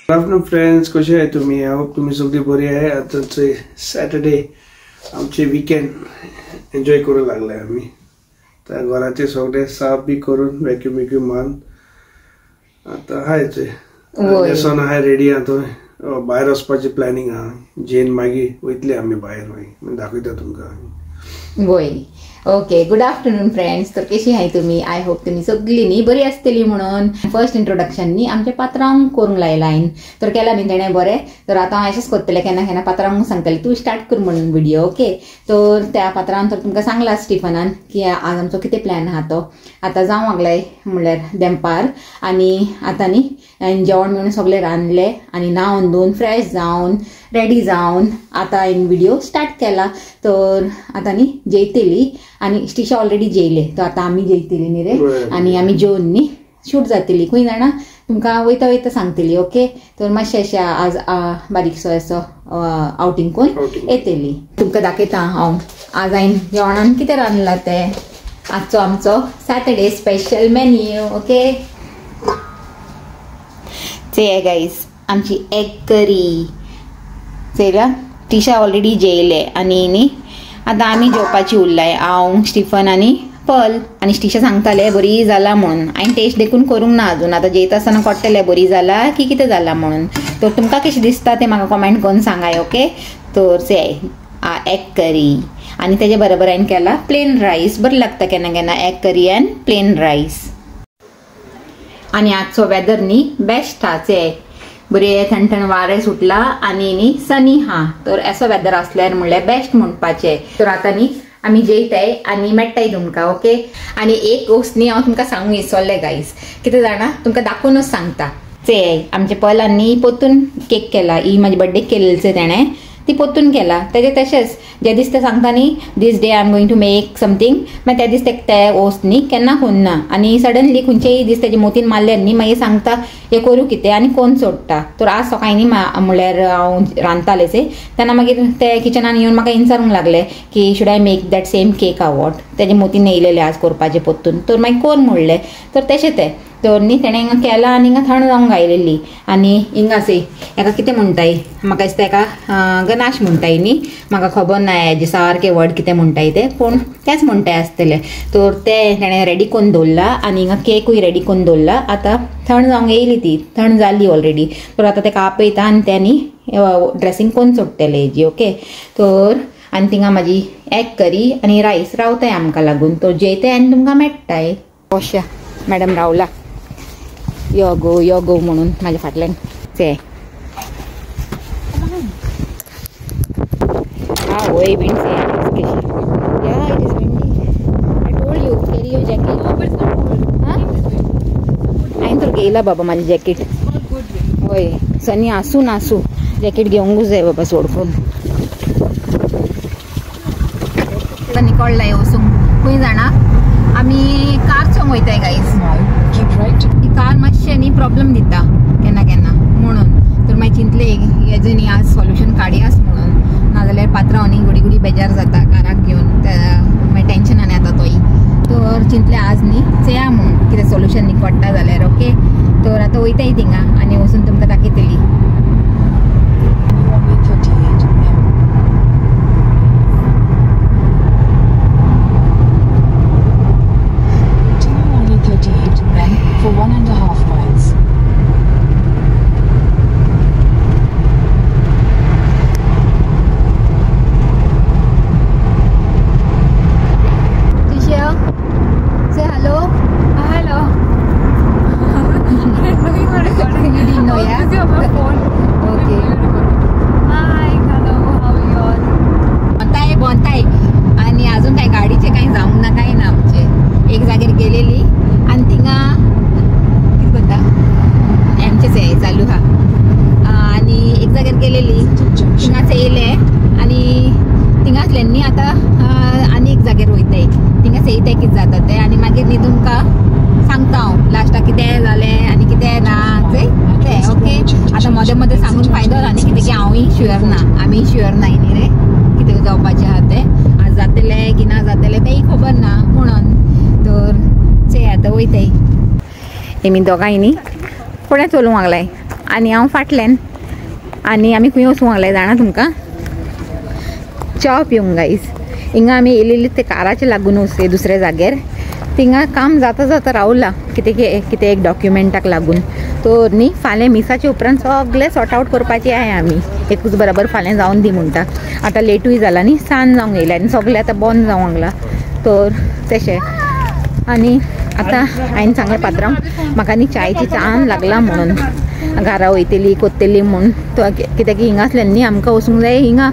Good afternoon friends, कशे आहे तुम्ही? आय होप तुम्ही सगळी बरी आहे. आताचे सॅटर्डे आमचे वीकेंड एन्जॉय करू लागले आम्ही. तर घराचे सगळे साफ बी करून वॅक्यूम मारून आता हायचे लेसन हाय रेडी. आता भायर वचपाची प्लॅनिंग हा. जेन मागीर वयतले आमी भायर मागीर दाखयता तुमकां. वय ओके. Good afternoon friends. तर कशी आहे तुम्ही? आय होप तुम्ही सगळी न्ही बरी आसतली. म्हणून फर्स्ट इंट्रोडक्शन न्ही आमच्या पात्रांक करूंक लायला हांवें. तर केला न्ही तेणें बरें. तर आतां हांव अशेंच करतलें, केन्ना केन्ना पात्रांक सांगतलें तूं स्टार्ट कर म्हणून व्हिडिओ. ओके. तर त्या पात्रान तर तुमकां सांगला स्टिफनान की आज आमचो कितें प्लॅन आहा तो. आतां जावंक लागलाय म्हणल्यार दनपार आनी आतां न्ही जेवण म्हणून सगळें रांदलें आनी न्हावन धुवन फ्रेश जावन रेडी जावन आतां हांवें व्हिडिओ स्टार्ट केला. तर आतां न्ही जेयतली आनी स्टिशा ऑलरेडी जेयले. तर आतां आमी जेयतली न्ही रे आनी आमी जेवन न्ही शूट जातली. खंय जाणा तुमकां वयता वयता सांगतली. ओके. तर मातशें अशें आज बारीकसो असो आउटिंग करून येतली. तुमकां दाखयता हांव आज हांवें जेवणान कितें रांदलां तें. आजचो आमचो सॅटर्डे स्पेशल मेन्यू. ओके. चेय गाईस आमची एग करी. चेया टिशा ऑलरेडी जेयले आनी न्ही आतां आमी जेवपाची उरलाय. हांव स्टिफन आनी पर्ल आनी स्टिशा सांगताले बरी जाला म्हणून. हांवें टेस्ट देखून करूंक ना अजून. आतां जेयता आसतना कळटलें बरी जाला की कितें जाला म्हणून. तर तुमकां कशें दिसता तें म्हाका कमेंट करून सांगाय. ओके. तर चेय एग करी आनी तेजे बरोबर हांवें केला प्लेन रायस. बरें लागता केन्ना केन्ना egg curry and plane rice. आनी आजचो वेदर न्ही बेस्ट हा. चेय बरे थंड वारें सुटला आनी न्ही सनी हा. तर असो वेदर आसल्यार म्हणल्यार बेस्ट म्हणपाचें. तर आतां न्ही आमी जेयताय आनी मेळटाय तुमकां. ओके. आनी एक गोश्ट न्ही हांव तुमकां सांगूंक विसरलें गायज. कितें जाणा तुमकां दाखोवनूच सांगता. चेय आमच्या पर्लान न्ही पोतून केक केला. ही म्हाजे बर्थडे केल्लें तेणें ती पोतून केला. तेजे तशेंच जे दीस ते सांगता न्ही this day I am going to make something मागीर त्या दीस ते वस्त न्ही केन्ना खंयना आनी सडनली खंयचेय दीस तेजे मोतीन मारल्यार न्ही मागीर सांगता हे करूं कितें आनी कोण सोडटा. तर आज सकाळीं न्ही म्हणल्यार हांव रांदतालें तेन्ना मागीर ते किचनान येवन म्हाका विचारूंक लागले की should I make that same cake आवॉट. तेजे मोतीन येयलेले आज करपाचें पोतून. तर मागीर कोर म्हणलें. तर तशें तें तर न्ही तेणें हिंगा केला आनी हिंगा थंड जावंक गायलेली. आनी हिंगा से हेका कितें म्हणटाय म्हाका दिसता हेका गनाश म्हणटाय न्ही. म्हाका खबर ना हेजे सारकें वर्ड कितें म्हणटाय ते पूण तेंच म्हणटाय आसतलें. तर ते तेणें रेडी करून दवरला आनी हिंगा केकूय रेडी करून दवरला. आतां थंड जावंक येयली ती थंड जाली ऑलरेडी. तर आतां तेका आपयता आनी ते न्ही ड्रेसींग करून सोडटले हेजी. ओके. तर आनी थिंगा म्हाजी एग करी आनी रायस रावताय आमकां लागून. तर जेयताय आनी तुमकां मेळटाय. अशें मॅडम रावला यो गो म्हणून म्हाज्या फाटल्यान. चे वय विंड कशी या it is windy. I told you carry your jacket. हांवें तर घेयला बाबा म्हाजें जॅकेट. वय सनी आसूं नासूं जॅकेट घेवंकूच जाय बाबा सोडकून. निकळलाय वचूंक. खंय जाणा आमी कार चोंग वयताय गायज. ही कार मातशें न्ही प्रॉब्लेम दिता केन्ना केन्ना म्हणून. तर मागीर चिंतले हेजें न्ही आज सोल्युशन काडयास म्हणून. नाजाल्यार पात्रांव न्ही घडी घडी बेजार जाता काराक घेवन मागीर टेंशनान येता तोय. तर चिंतले आज न्ही चेया म्हणून कितें सोल्युशन न्ही पडटा जाल्यार. ओके. तर आतां वयताय थिंगा आनी वचून तुमकां दाखयतली. For 1.5 miles. Tisha, say hello. Hello. You didn't know, yeah? This is my phone. Okay. Hi, hello, how are you all? बोनताय आणि अजून काय गाडीचे काही जाऊन ना काही ना. आमचे एक जागेर गेलेली आणि थिंगा कितें करता आमचेच आहे चालू हा. आणि एक जाग्यार गेलेली थिंगाच येयले आनी थिंगासले न्ही आतां आनी एक जाग्यार वयताय. थिंगाच येयताय कितें जाता तें आनी मागीर न्ही तुमकां सांगता हांव लास्टाक कितें जालें आनी कितें ना तें. ओके. आतां मदें मदें सांगून फायदो ना न्ही कितें की हांवूय शुअर ना आमी शुअर नाय न्ही रे कितें जावपाचें आहा तें. आज जातलें की ना जातलें तेंय खबर ना म्हणून. तर चे आतां वयताय. तेमी दोगांय न्ही फुडें चलोवंक लागलाय आनी हांव फाटल्यान आनी आमी खंय वचूंक लागले जाणा तुमकां च्या पिवंक गाईस हिंगा आमी येयलेली ते काराचे लागून वचले दुसऱ्या जाग्यार थिंगा काम जाता जाता रावला कितें एक डॉक्युमेंटाक लागून तर न्ही फाल्यां मिसाच्या उपरांत सगळें सॉर्ट आवट करपाचें आहे आमी एकूच बराबर फाल्यां जावन दी म्हणटा आतां लेटूय जाला न्ही सांज जावंक येयला आनी सगळें आतां बंद जावंक लागला तर तशें आनी आतां हांवें सांगलें पात्रांव म्हाका न्ही चायची चान लागला म्हणून घरा वयतली कोत्तली म्हूण कित्याक हिंगा आसल्यान न्ही आमकां वचूंक जाय हिंगा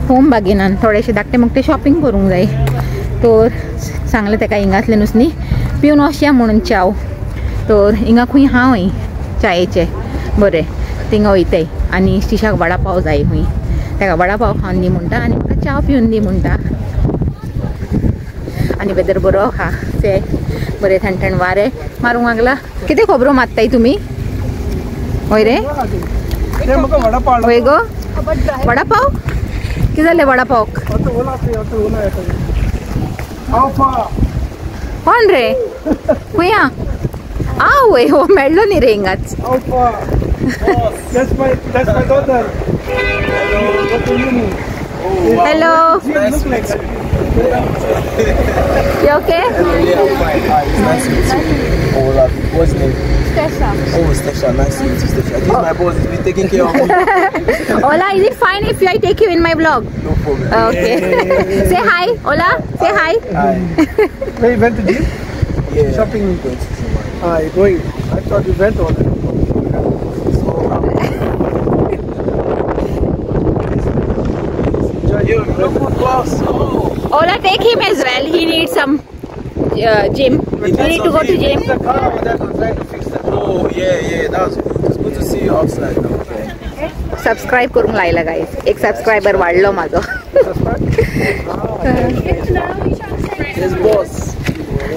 होम बागिनान थोडेशे धाकटे मोठे शॉपिंग करूंक जाय तर सांगलें ताका हिंगा आसल्यानूच न्ही पिवन वचया म्हणून चाव तर हिंगा खंय हांव चायेचे बरें थिंगा वयताय आनी स्टिशाक वडा पाव जाय खंय ताका वडा पाव खावन दी म्हणटा आनी म्हाका चाव पिवन दी म्हणटा आनी वेदर बरो आहा ते बरें थंड वारें मारूंक लागला कितें खबरो मारताय तुमी वय रे वय गो वडा पाव कितें जालें वडा पावक कोण रे खंय आवय हो मेळ्ळो न्ही रे हिंगाच hello You okay? Yeah, fine. Hi, it's nice to meet you. Hola. What's your name? Stesha. Oh, Stesha. Nice to meet you, Stesha. This is my boss. He's been taking care of me. Hola, is it fine if I take you in my vlog? No problem. Okay. Say hi. Hola. Say hi. Hi. Where you went to gym? Yeah. Shopping. You're going. I thought you went already. You look good, boss. Oh. Hola, take him as well. He needs some gym. We need to go to gym. The car over there to try to fix the car. Oh, yeah. That's good. It's good to see you outside. Okay. Subscribe करून लायला guys एक subscriber वाढलो माझो Yes, boss.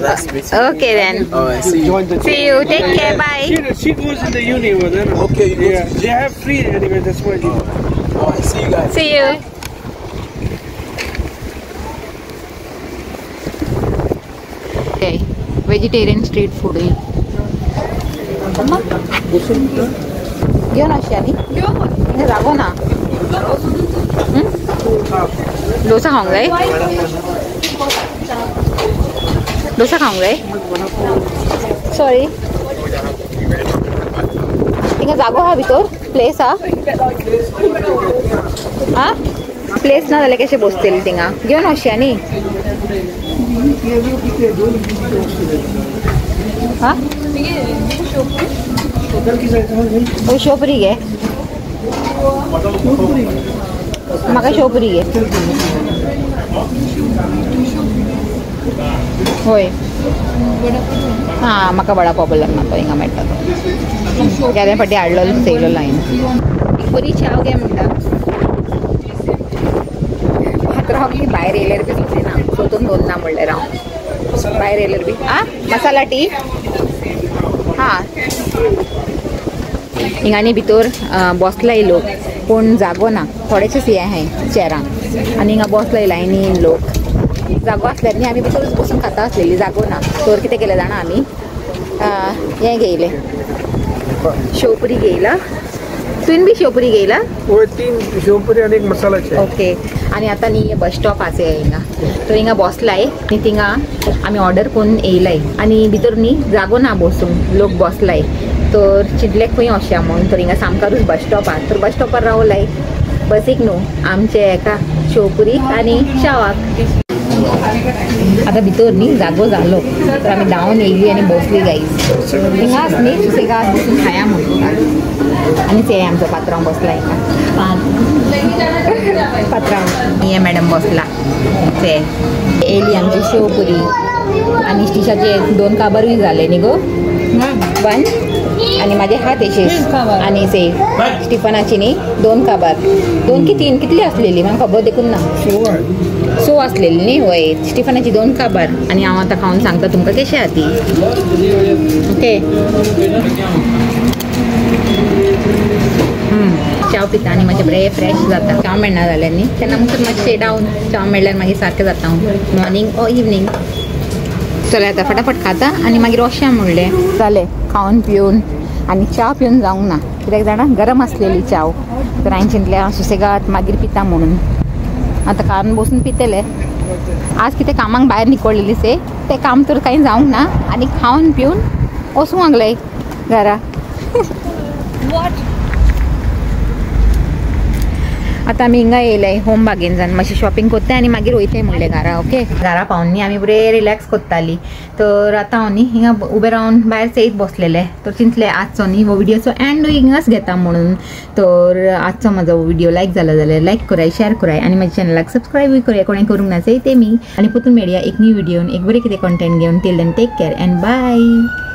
Nice to meet you. Okay then. Alright, see you. See you. Take care. Bye. She goes in the uni over there. Okay, you go Yeah, to they have free anyway. That's why. Alright, see you guys. See you. Okay. Vegetarian street food. घेऊन अशी जागो ना डोसा खाऊंक जाय डोसा खाऊंक जाय sorry थिंगा जागो हा भितर प्लेस हा प्लेस ना जाल्यार कशें बसतली थिंगा घेवन वचया न्ही शोपरी गे म्हाका शोपरी गे होय हां म्हाका वडा पाव बोल्ल्यार म्हाका हिंगा मेळटा तो गेल्या फाटी हाडलो चेयलो लायन एक बरी चाव गे म्हणटा हांव बी भायर येयल्यार बी सोंसना सोदून दवरना म्हणल्यार हांव भायर येयल्यार बी मसाला टी हां हिंगांनी भितर बसलाय लोक पूण जागो ना थोडेशेच हे आहाय चेरांक आनी हिंगा बसलाय लायनीन लोक जागो आसल्यार न्ही आमी भितरूच बसून खाता आसलेली जागो ना तर कितें केलें जाणा आमी हें घेयलें शेवपुरी घेयला तुवें बी शेवपुरी घेयला वो 3 शेवपुरी आणि एक मसाला चाय ओके आनी आतां न्ही बस स्टॉप आसा हिंगा तर हिंगा बसलाय आनी थिंगा आमी ऑर्डर करून येयलाय आनी भितर न्ही जागो ना बसूंक लोक बसलाय तर चिंतले खंय वचया म्हणून तर हिंगा सामकारूच बस स्टॉप आसा तर बस स्टॉपार रावलाय बसीक न्हू आमचे एका शेवपुरी आनी चावाक आतां भितर न्ही जागो जालो तर आमी धांवन येयली आनी बसली गाईज हिंगाच न्ही सुसेगाद बसून खाया म्हणटा आनी ते आमचो पात्रांव बसला हिंगा पात्रांव हे मॅडम बसला ते येयली आमची शेवपुरी आनी स्टिशाचे 2 काबारूय जाले न्ही गो 1 आणि माझे हात एशेस आणि से स्टिफनाची न्ही 2 काबार 2 की 3 कितली असलेली म्हाका खबर देखून ना 6 असलेली न्ही वय स्टिफनाची 2 काबार आणि हांव आतां खावन सांगता तुमकां कशी आहा ती ओके चाव पिता आनी मातशें बरें फ्रेश जाता चाव मेळना जाल्यार न्ही तेन्ना मुखार मातशें डावन चाव मेळ्ळ्यार मागीर सारकें जाता मॉर्निंग ओ इवनिंग चल आतां फटाफट खाता आनी मागीर वचया म्हणलें जालें खावन पिवन आणि च्या पिऊन जाऊंक ना कित्याक जाणा गरम असलेली चाव तर हांवें चिंतल्या सुसेगात मागीर पिता म्हणून आता कारण बसून पितेले आज कितें कामाक भायर निकोळलेली से ते काम तर काही जावंक ना आणि खावन पिवन वसूंक लागले घरा आता आमी हिंगा येयले होम बागेन जावन मातशी शॉपिंग कोत्ताय आनी मागीर वयताय म्हणले घरा ओके घरा पावून न्ही आमी बरे रिलॅक्स कोत्ताली तर आतां हांव न्ही हिंगा उबे रावन भायर चयत बसलेले तर चिंतले आजचो न्ही हो विडियोचो एंड हिंगाच घेता म्हणून तर आजचो म्हाजो विडियो लायक जाला जाल्यार लायक कराय शेअर कराय आनी म्हाज्या चॅनलाक सबस्क्रायबूय कराय कोणें करूंक ना ते मी आनी परतून मेळया एक न्यू विडियोन एक बरें कितें कंटेंट घेवन till then take care and bye